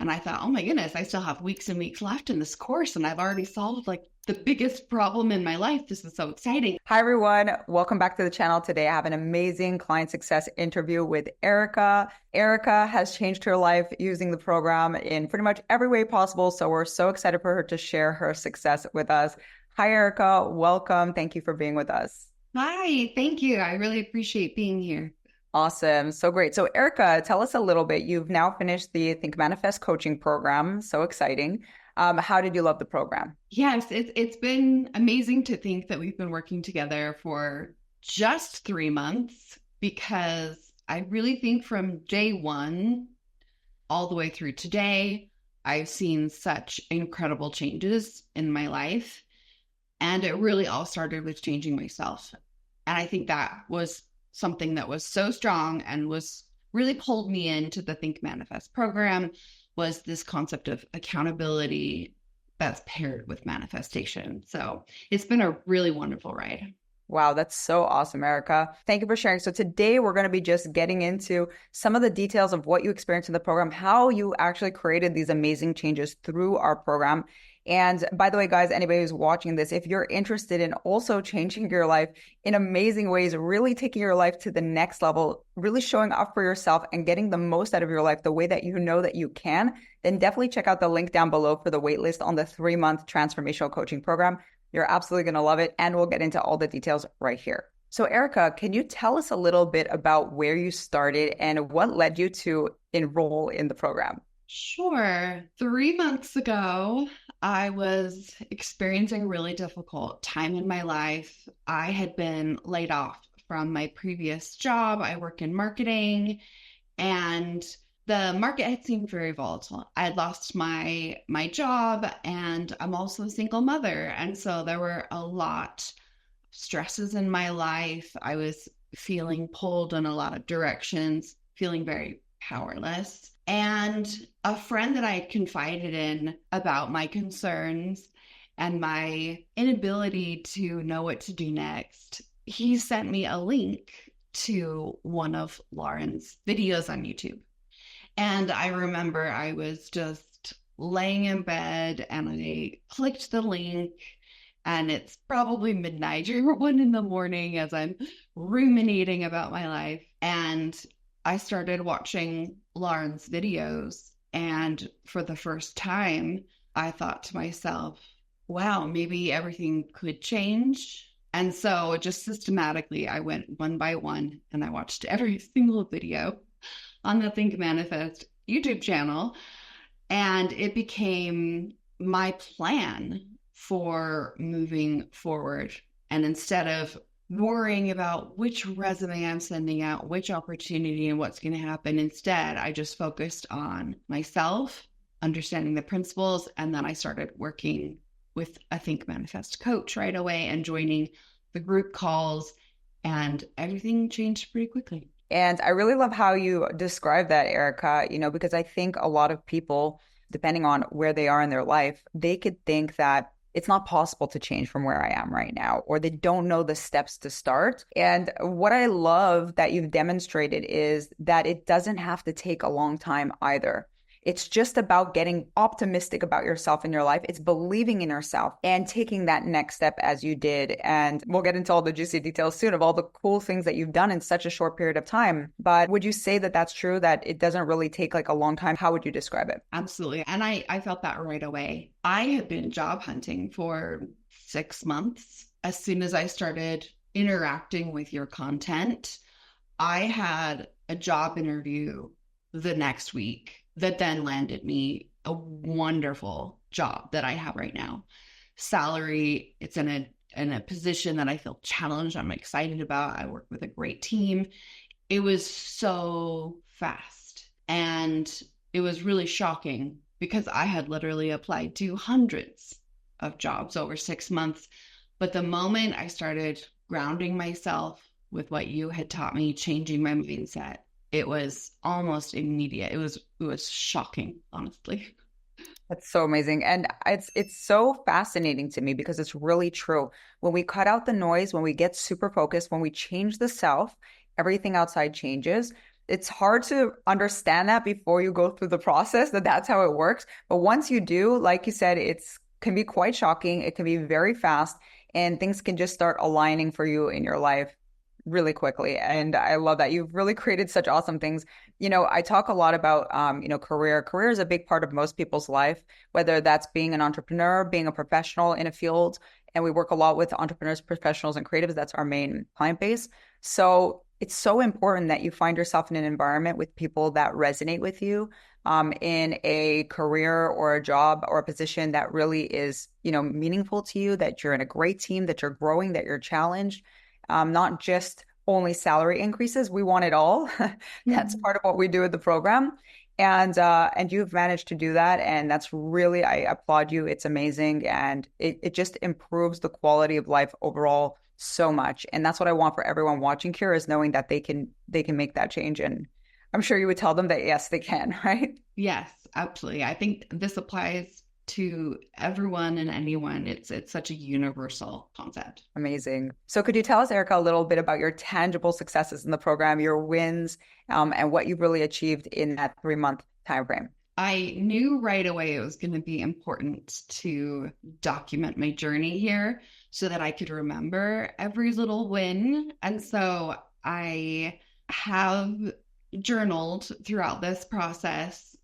And I thought, oh my goodness, I still have weeks and weeks left in this course, and I've already solved like the biggest problem in my life. This is so exciting. Hi, everyone. Welcome back to the channel. Today, I have an amazing client success interview with Erica. Erica has changed her life using the program in pretty much every way possible. So we're so excited for her to share her success with us. Hi, Erica. Welcome. Thank you for being with us. Hi, thank you. I really appreciate being here. Awesome. So great. So Erica, tell us a little bit. You've now finished the Thinkmanifest coaching program. So exciting. How did you love the program? Yes, it's been amazing to think that we've been working together for just 3 months, because I really think from day one all the way through today, I've seen such incredible changes in my life. And it really all started with changing myself. And I think that was something that was so strong and was really pulled me into the Think Manifest program, was this concept of accountability that's paired with manifestation. So it's been a really wonderful ride. Wow, that's so awesome, Erica. Thank you for sharing. So today we're going to be just getting into some of the details of what you experienced in the program, how you actually created these amazing changes through our program. And by the way, guys, anybody who's watching this, if you're interested in also changing your life in amazing ways, really taking your life to the next level, really showing up for yourself and getting the most out of your life the way that you know that you can, then definitely check out the link down below for the waitlist on the 3-month transformational coaching program. You're absolutely going to love it. And we'll get into all the details right here. So Erica, can you tell us a little bit about where you started and what led you to enroll in the program? Sure. 3 months ago, I was experiencing a really difficult time in my life. I had been laid off from my previous job. I work in marketing, and the market had seemed very volatile. I had lost my job, and I'm also a single mother. And so there were a lot of stresses in my life. I was feeling pulled in a lot of directions, feeling very powerless. And a friend that I had confided in about my concerns and my inability to know what to do next, he sent me a link to one of Lauren's videos on YouTube. And I remember I was just laying in bed and I clicked the link, and it's probably midnight or 1 in the morning as I'm ruminating about my life. And I started watching Lauren's videos. And for the first time, I thought to myself, wow, maybe everything could change. And so just systematically, I went one by one and I watched every single video on the Think Manifest YouTube channel. And it became my plan for moving forward. And instead of worrying about which resume I'm sending out, which opportunity, and what's going to happen, instead, I just focused on myself, understanding the principles. And then I started working with a Think Manifest coach right away and joining the group calls, and everything changed pretty quickly. And I really love how you describe that, Erica, because I think a lot of people, depending on where they are in their life, they could think that it's not possible to change from where I am right now, or they don't know the steps to start. And what I love that you've demonstrated is that it doesn't have to take a long time either. It's just about getting optimistic about yourself and your life. It's believing in yourself and taking that next step as you did. And we'll get into all the juicy details soon of all the cool things that you've done in such a short period of time. But would you say that that's true, that it doesn't really take like a long time? How would you describe it? Absolutely. And I felt that right away. I had been job hunting for 6 months. As soon as I started interacting with your content, I had a job interview the next week that then landed me a wonderful job that I have right now. Salary, it's in a position that I feel challenged, I'm excited about. I work with a great team. It was so fast. And it was really shocking because I had literally applied to hundreds of jobs over 6 months. But the moment I started grounding myself with what you had taught me, changing my mindset, it was almost immediate. It was shocking, honestly. That's so amazing. And it's so fascinating to me because it's really true. When we cut out the noise, when we get super focused, when we change the self, everything outside changes. It's hard to understand that before you go through the process, that that's how it works. But once you do, like you said, it's can be quite shocking. It can be very fast, and things can just start aligning for you in your life really quickly. And I love that you've really created such awesome things. I talk a lot about career. Career is a big part of most people's life, whether that's being an entrepreneur, being a professional in a field. And we work a lot with entrepreneurs, professionals, and creatives. That's our main client base. So it's so important that you find yourself in an environment with people that resonate with you, in a career or a job or a position that really is, meaningful to you, that you're in a great team, that you're growing, that you're challenged, not just only salary increases. We want it all. That's part of what we do with the program. And you've managed to do that. And that's really, I applaud you. It's amazing. And it just improves the quality of life overall so much. And that's what I want for everyone watching here, is knowing that they can make that change. And I'm sure you would tell them that, yes, they can, right? Yes, absolutely. I think this applies to everyone and anyone. It's such a universal concept. Amazing. So could you tell us, Erica, a little bit about your tangible successes in the program, your wins, and what you've really achieved in that 3-month time frame? I knew right away it was going to be important to document my journey here so that I could remember every little win. And so I have journaled throughout this process,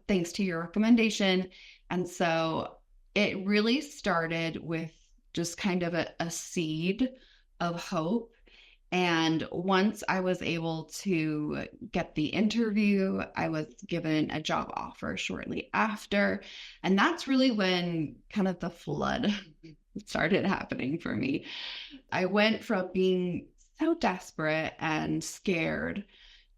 thanks to your recommendation. And so it really started with just kind of a seed of hope. And once I was able to get the interview, I was given a job offer shortly after. And that's really when kind of the flood started happening for me. I went from being so desperate and scared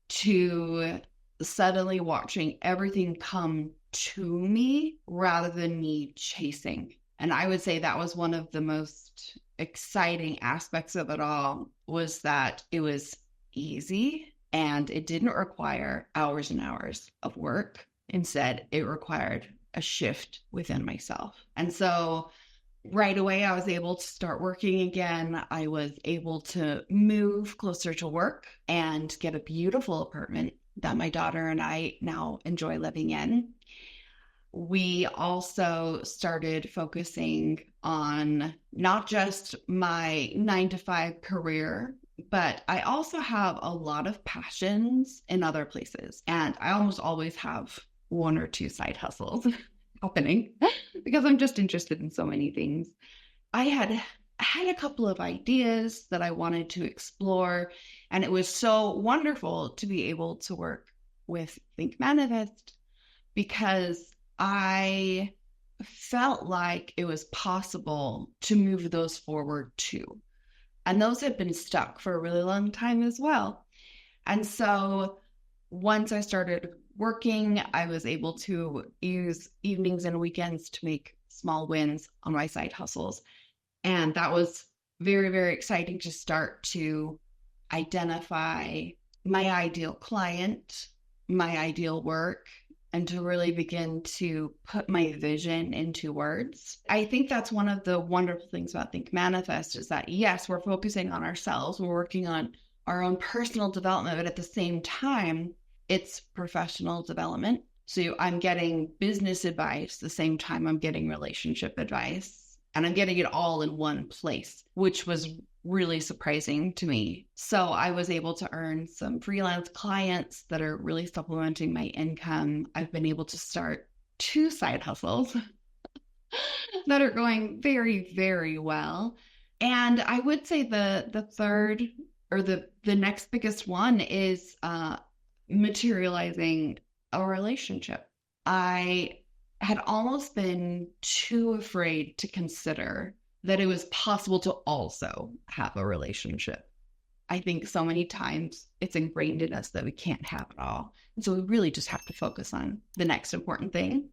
to suddenly watching everything come to me rather than me chasing. And I would say that was one of the most exciting aspects of it all, was that it was easy and it didn't require hours and hours of work. Instead, it required a shift within myself. And so right away, I was able to start working again. I was able to move closer to work and get a beautiful apartment that my daughter and I now enjoy living in. We also started focusing on not just my 9-to-5 career, but I also have a lot of passions in other places. And I almost always have one or two side hustles happening because I'm just interested in so many things. I had a couple of ideas that I wanted to explore, and it was so wonderful to be able to work with Thinkmanifest because I felt like it was possible to move those forward too. And those had been stuck for a really long time as well. And so once I started working, I was able to use evenings and weekends to make small wins on my side hustles. And that was very, very exciting to start to identify my ideal client, my ideal work, and to really begin to put my vision into words. I think that's one of the wonderful things about Thinkmanifest is that, yes, we're focusing on ourselves, we're working on our own personal development, but at the same time, it's professional development. So I'm getting business advice the same time I'm getting relationship advice, and I'm getting it all in one place, which was really surprising to me. So I was able to earn some freelance clients that are really supplementing my income. I've been able to start 2 side hustles that are going very, very well. And I would say the third, or the next biggest one, is materializing a relationship. I had almost been too afraid to consider that it was possible to also have a relationship. I think so many times it's ingrained in us that we can't have it all. And so we really just have to focus on the next important thing.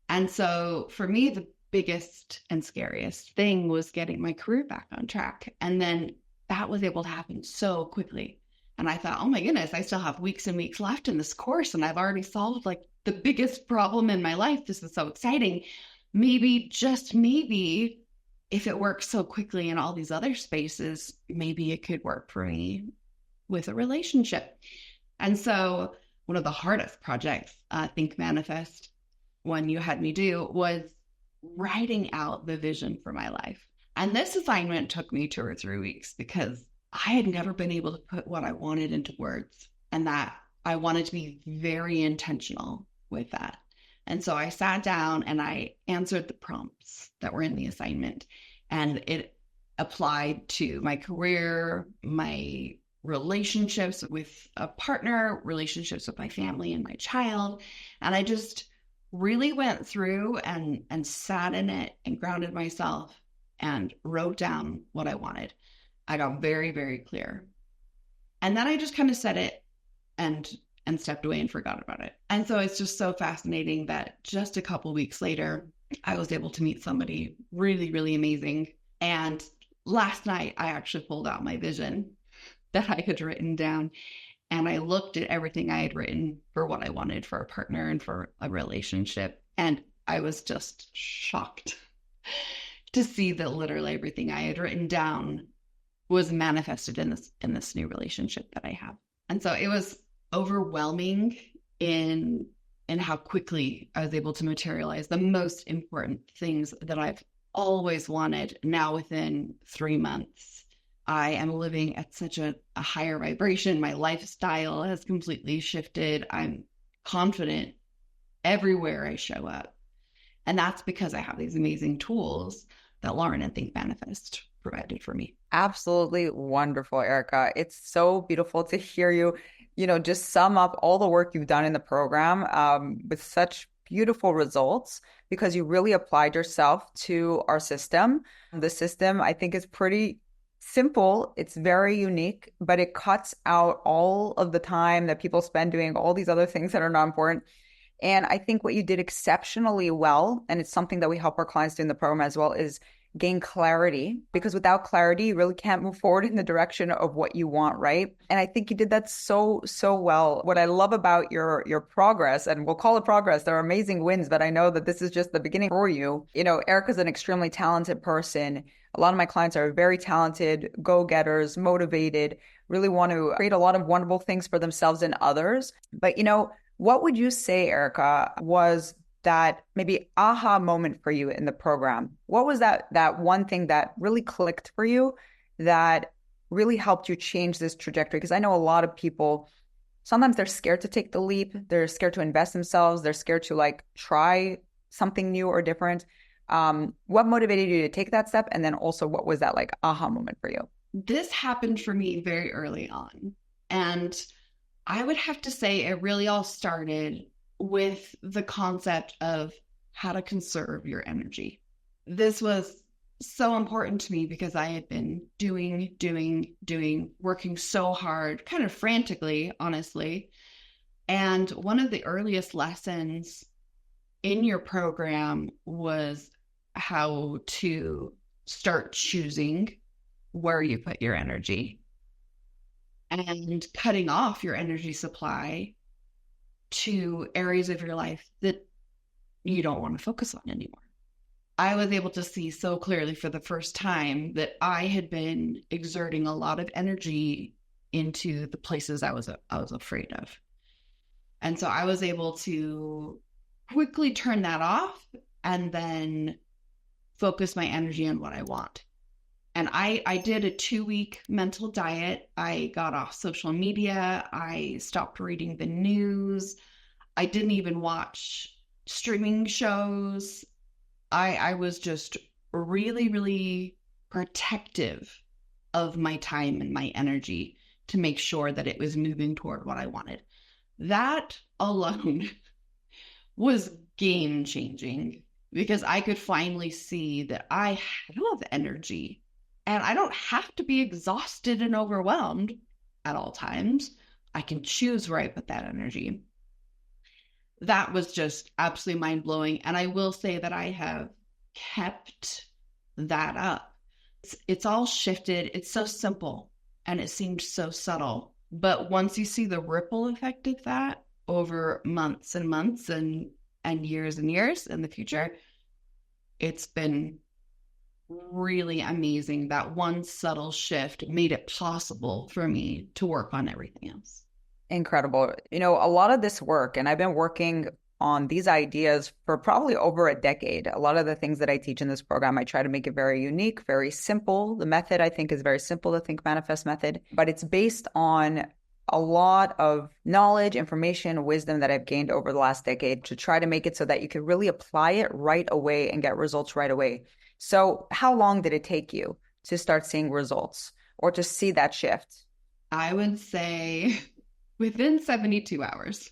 And so for me, the biggest and scariest thing was getting my career back on track. And then that was able to happen so quickly. And I thought, oh my goodness, I still have weeks and weeks left in this course, and I've already solved like the biggest problem in my life. This is so exciting. Maybe, just maybe, if it works so quickly in all these other spaces, maybe it could work for me with a relationship. And so one of the hardest projects, Thinkmanifest, when you had me do, was writing out the vision for my life. And this assignment took me 2 or 3 weeks because I had never been able to put what I wanted into words, and that I wanted to be very intentional with that. And so I sat down and I answered the prompts that were in the assignment, and it applied to my career, my relationships with a partner, relationships with my family and my child. And I just really went through and sat in it and grounded myself and wrote down what I wanted. I got very, very clear. And then I just kind of said it and stepped away and forgot about it. And so it's just so fascinating that just a couple weeks later, I was able to meet somebody really, really amazing. And last night, I actually pulled out my vision that I had written down, and I looked at everything I had written for what I wanted for a partner and for a relationship. And I was just shocked to see that literally everything I had written down was manifested in this new relationship that I have. And so it was overwhelming in how quickly I was able to materialize the most important things that I've always wanted. Now within 3 months, I am living at such a higher vibration. My lifestyle has completely shifted. I'm confident everywhere I show up. And that's because I have these amazing tools that Lauren and Thinkmanifest provided for me. Absolutely wonderful, Erica. It's so beautiful to hear you, just sum up all the work you've done in the program with such beautiful results, because you really applied yourself to our system. The system, I think, is pretty simple. It's very unique, but it cuts out all of the time that people spend doing all these other things that are not important. And I think what you did exceptionally well, and it's something that we help our clients do in the program as well, is gain clarity, because without clarity, you really can't move forward in the direction of what you want, right? And I think you did that so well. What I love about your progress, and we'll call it progress, there are amazing wins, but I know that this is just the beginning for you. Erica's an extremely talented person. A lot of my clients are very talented, go-getters, motivated, really want to create a lot of wonderful things for themselves and others. But, what would you say, Erica, was that maybe aha moment for you in the program? What was that one thing that really clicked for you, that really helped you change this trajectory? Because I know a lot of people, sometimes they're scared to take the leap. They're scared to invest themselves. They're scared to try something new or different. What motivated you to take that step? And then also, what was that aha moment for you? This happened for me very early on. And I would have to say it really all started with the concept of how to conserve your energy. This was so important to me because I had been doing, working so hard, kind of frantically, honestly. And one of the earliest lessons in your program was how to start choosing where you put your energy and cutting off your energy supply to areas of your life that you don't want to focus on anymore. I was able to see so clearly for the first time that I had been exerting a lot of energy into the places I was afraid of. And so I was able to quickly turn that off and then focus my energy on what I want. And I did a 2-week mental diet. I got off social media. I stopped reading the news. I didn't even watch streaming shows. I was just really, really protective of my time and my energy to make sure that it was moving toward what I wanted. That alone was game changing, because I could finally see that I have energy. And I don't have to be exhausted and overwhelmed at all times. I can choose where I put that energy. That was just absolutely mind-blowing. And I will say that I have kept that up. It's all shifted. It's so simple and it seemed so subtle. But once you see the ripple effect of that over months and months and years in the future, it's been really amazing. That one subtle shift made it possible for me to work on everything else. Incredible. A lot of this work, and I've been working on these ideas for probably over a decade. A lot of the things that I teach in this program, I try to make it very unique, very simple. The method, I think, is very simple, the Think Manifest method, but it's based on a lot of knowledge, information, wisdom that I've gained over the last decade to try to make it so that you can really apply it right away and get results right away. So, how long did it take you to start seeing results or to see that shift? I would say within 72 hours.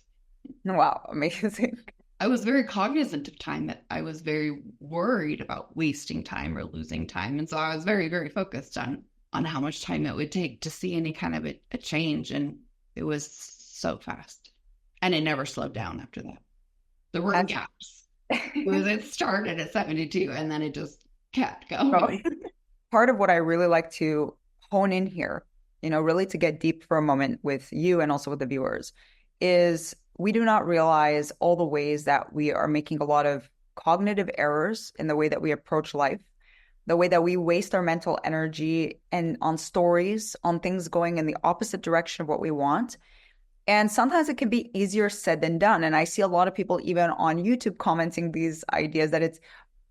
Wow, amazing. I was very cognizant of time. That I was very worried about wasting time or losing time. And so I was very, very focused on how much time it would take to see any kind of a change. And it was so fast. And it never slowed down after that. There were gaps. It started at 72 and then it just kept going. Part of what I really like to hone in here, really to get deep for a moment with you and also with the viewers, is we do not realize all the ways that we are making a lot of cognitive errors in the way that we approach life, the way that we waste our mental energy and on stories, on things going in the opposite direction of what we want. And sometimes it can be easier said than done. And I see a lot of people even on YouTube commenting these ideas that it's,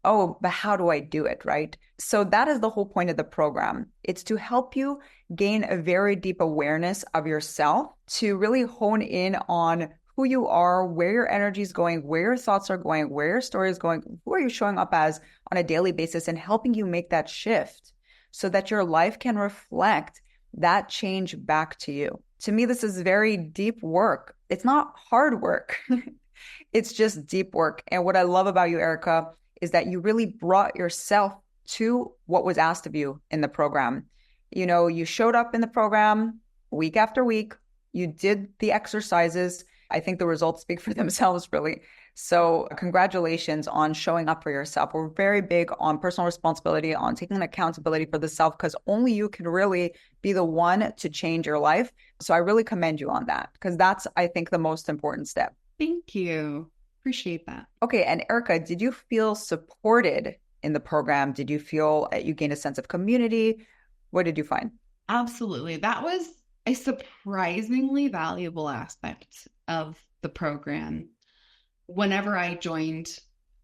oh, but how do I do it, right? So that is the whole point of the program. It's to help you gain a very deep awareness of yourself, to really hone in on who you are, where your energy is going, where your thoughts are going, where your story is going, who are you showing up as on a daily basis, and helping you make that shift so that your life can reflect that change back to you. To me, this is very deep work. It's not hard work. It's just deep work. And what I love about you, Erica, is that you really brought yourself to what was asked of you in the program. You showed up in the program week after week. You did the exercises. I think the results speak for themselves, really. So congratulations on showing up for yourself. We're very big on personal responsibility, on taking accountability for the self, because only you can really be the one to change your life. So I really commend you on that, because that's, I think, the most important step. Thank you. Appreciate that. Okay. And Erica, did you feel supported in the program? Did you feel that you gained a sense of community? What did you find? Absolutely. That was a surprisingly valuable aspect of the program. Whenever I joined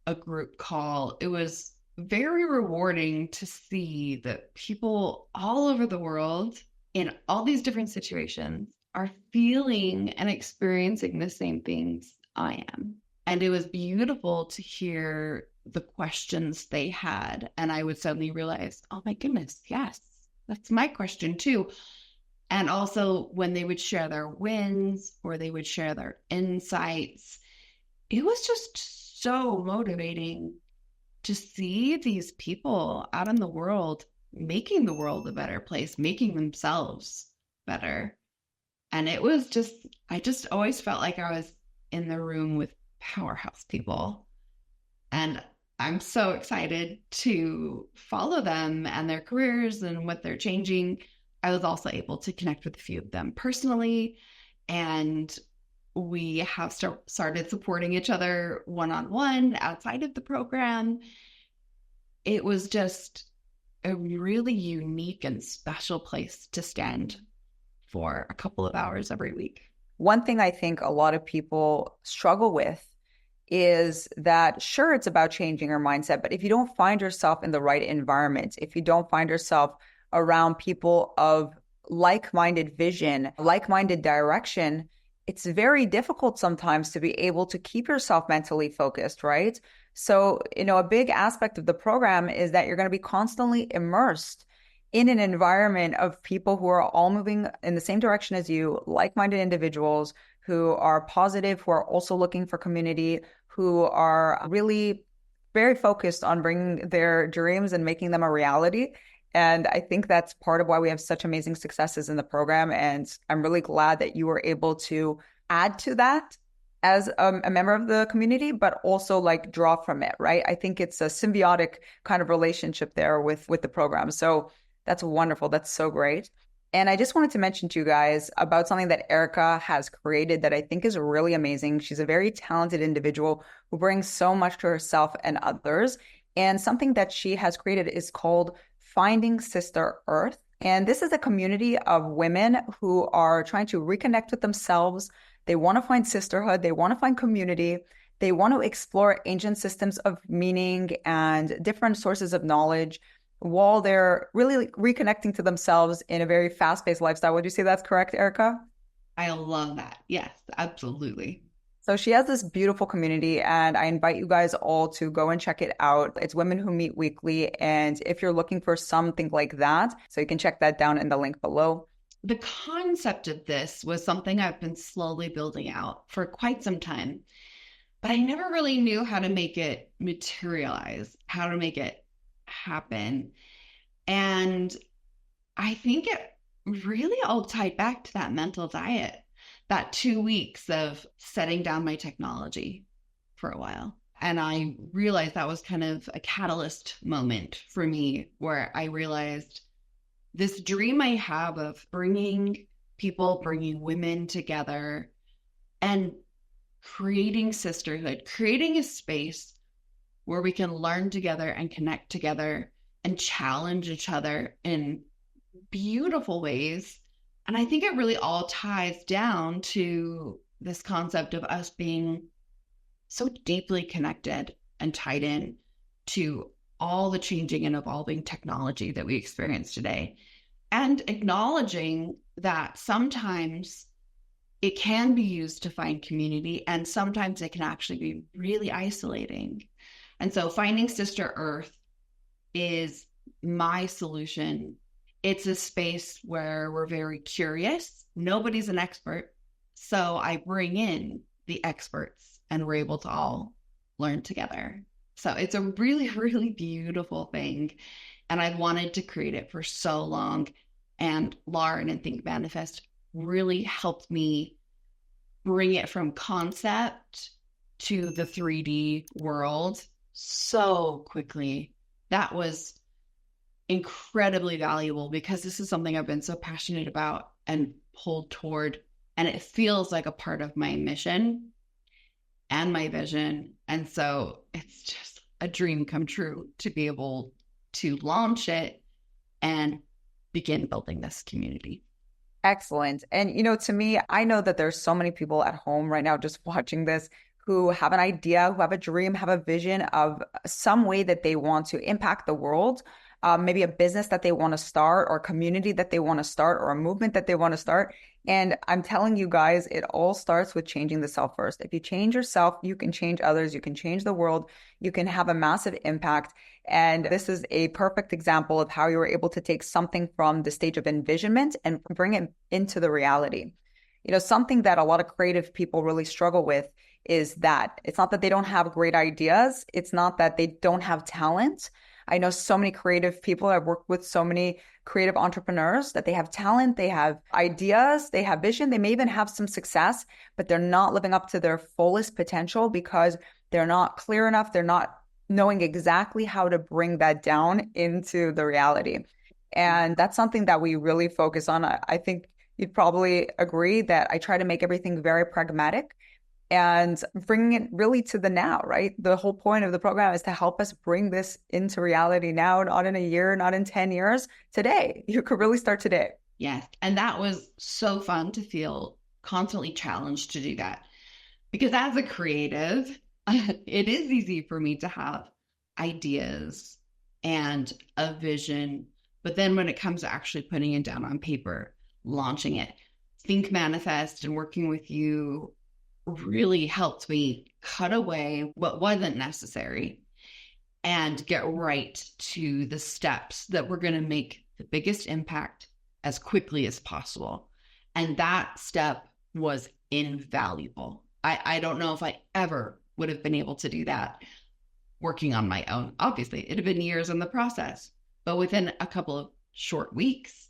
a group call, it was very rewarding to see that people all over the world in all these different situations are feeling and experiencing the same things I am. And it was beautiful to hear the questions they had. And I would suddenly realize, oh my goodness, yes, that's my question too. And also when they would share their wins or they would share their insights, it was just so motivating to see these people out in the world making the world a better place, making themselves better. And it was just, I just always felt like I was in the room with powerhouse people. And I'm so excited to follow them and their careers and what they're changing. I was also able to connect with a few of them personally, and we have started supporting each other one-on-one outside of the program. It was just a really unique and special place to stand for a couple of hours every week. One thing I think a lot of people struggle with is that, sure, it's about changing your mindset, but if you don't find yourself in the right environment, if you don't find yourself around people of like-minded vision, like-minded direction, it's very difficult sometimes to be able to keep yourself mentally focused, right? So, a big aspect of the program is that you're going to be constantly immersed in an environment of people who are all moving in the same direction as you, like-minded individuals who are positive, who are also looking for community, who are really very focused on bringing their dreams and making them a reality. And I think that's part of why we have such amazing successes in the program. And I'm really glad that you were able to add to that as a member of the community, but also like draw from it, right? I think it's a symbiotic kind of relationship there with the program. So that's wonderful. That's so great. And I just wanted to mention to you guys about something that Erica has created that I think is really amazing. She's a very talented individual who brings so much to herself and others. And something that she has created is called Finding Sister Earth. And this is a community of women who are trying to reconnect with themselves. They want to find sisterhood, they want to find community, they want to explore ancient systems of meaning and different sources of knowledge while they're really reconnecting to themselves in a very fast-paced lifestyle. Would you say that's correct, Erica? I love that. Yes, absolutely. So she has this beautiful community, and I invite you guys all to go and check it out. It's women who meet weekly. And if you're looking for something like that, so you can check that down in the link below. The concept of this was something I've been slowly building out for quite some time, but I never really knew how to make it materialize, how to make it happen. And I think it really all tied back to that mental diet, that 2 weeks of setting down my technology for a while. And I realized that was kind of a catalyst moment for me where I realized this dream I have of bringing people, bringing women together and creating sisterhood, creating a space where we can learn together and connect together and challenge each other in beautiful ways. And I think it really all ties down to this concept of us being so deeply connected and tied in to all the changing and evolving technology that we experience today. And acknowledging that sometimes it can be used to find community, and sometimes it can actually be really isolating. And so finding Sister Earth is my solution. It's a space where we're very curious. Nobody's an expert. So I bring in the experts and we're able to all learn together. So it's a really, really beautiful thing. And I've wanted to create it for so long. And Lauren and Thinkmanifest really helped me bring it from concept to the 3D world so quickly. That was incredibly valuable because this is something I've been so passionate about and pulled toward. And it feels like a part of my mission and my vision. And so it's just a dream come true to be able to launch it and begin building this community. Excellent. And, to me, I know that there's so many people at home right now just watching this who have an idea, who have a dream, have a vision of some way that they want to impact the world. Maybe a business that they want to start, or a community that they want to start, or a movement that they want to start. And I'm telling you guys, it all starts with changing the self first. If you change yourself, you can change others, you can change the world, you can have a massive impact. And this is a perfect example of how you were able to take something from the stage of envisionment and bring it into the reality. Something that a lot of creative people really struggle with is that it's not that they don't have great ideas. It's not that they don't have talent. I know so many creative people. I've worked with so many creative entrepreneurs that they have talent, they have ideas, they have vision, they may even have some success, but they're not living up to their fullest potential because they're not clear enough. They're not knowing exactly how to bring that down into the reality. And that's something that we really focus on. I think you'd probably agree that I try to make everything very pragmatic and bringing it really to the now, right? The whole point of the program is to help us bring this into reality now, not in a year, not in 10 years, today. You could really start today. Yes. And that was so fun to feel constantly challenged to do that. Because as a creative, it is easy for me to have ideas and a vision. But then when it comes to actually putting it down on paper, launching it, Thinkmanifest and working with you really helped me cut away what wasn't necessary and get right to the steps that were going to make the biggest impact as quickly as possible. And that step was invaluable. I don't know if I ever would have been able to do that working on my own. Obviously, it'd have been years in the process, but within a couple of short weeks,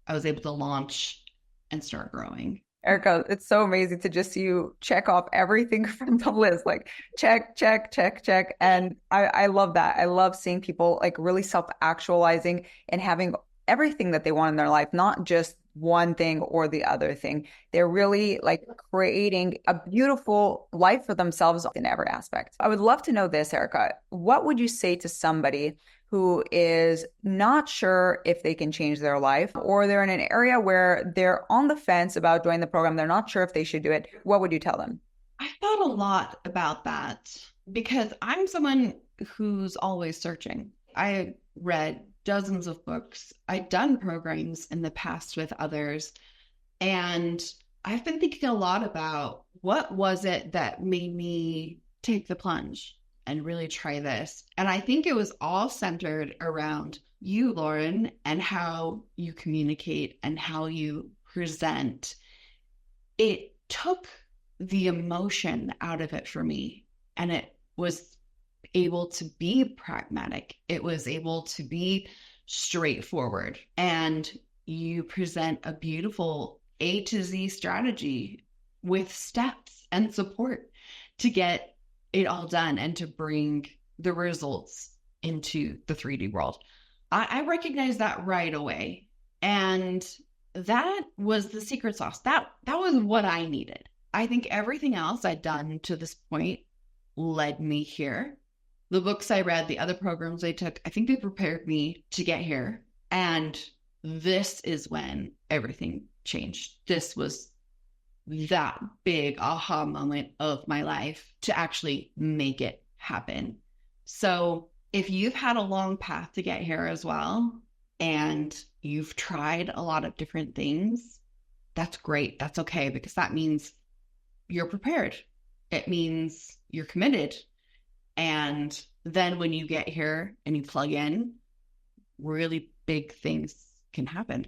I was able to launch and start growing. Erica, it's so amazing to just see you check off everything from the list, like check, check, check, check. And I love that. I love seeing people like really self-actualizing and having everything that they want in their life, not just one thing or the other thing. They're really like creating a beautiful life for themselves in every aspect. I would love to know this, Erica. What would you say to somebody who is not sure if they can change their life, or they're in an area where they're on the fence about joining the program? They're not sure if they should do it. What would you tell them? I thought a lot about that because I'm someone who's always searching. I read dozens of books. I've done programs in the past with others, and I've been thinking a lot about what was it that made me take the plunge and really try this. And I think it was all centered around you, Lauren, and how you communicate and how you present. It took the emotion out of it for me, and it was able to be pragmatic. It was able to be straightforward, and you present a beautiful A to Z strategy with steps and support to get it all done and to bring the results into the 3D world. I recognized that right away, and that was the secret sauce. That was what I needed. I think everything else I'd done to this point led me here. The books I read, the other programs I took, I think they prepared me to get here. And this is when everything changed. This was that big aha moment of my life to actually make it happen. So if you've had a long path to get here as well, and you've tried a lot of different things, that's great. That's okay, because that means you're prepared. It means you're committed. And then when you get here and you plug in, really big things can happen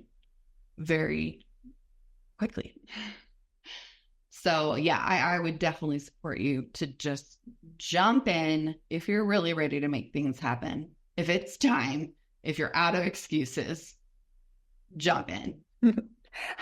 very quickly. So yeah, I would definitely support you to just jump in if you're really ready to make things happen. If it's time, if you're out of excuses, jump in.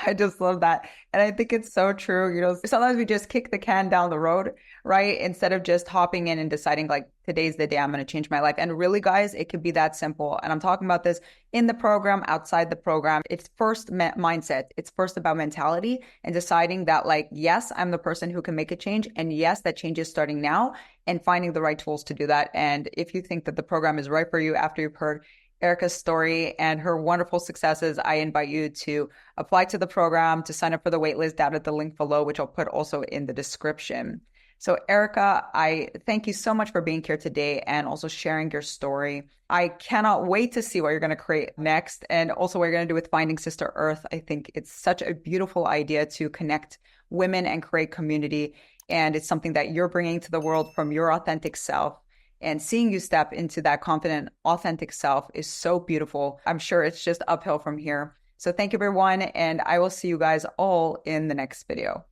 I just love that. And I think it's so true. You know, sometimes we just kick the can down the road, right? Instead of just hopping in and deciding like, today's the day I'm going to change my life. And really, guys, it could be that simple. And I'm talking about this in the program, outside the program. It's first mindset. It's first about mentality and deciding that like, yes, I'm the person who can make a change. And yes, that change is starting now, and finding the right tools to do that. And if you think that the program is right for you after you've heard Erica's story and her wonderful successes, I invite you to apply to the program, to sign up for the waitlist down at the link below, which I'll put also in the description. So Erica, I thank you so much for being here today and also sharing your story. I cannot wait to see what you're going to create next, and also what you're going to do with Finding Sister Earth. I think it's such a beautiful idea to connect women and create community. And it's something that you're bringing to the world from your authentic self. And seeing you step into that confident, authentic self is so beautiful. I'm sure it's just uphill from here. So thank you, everyone. And I will see you guys all in the next video.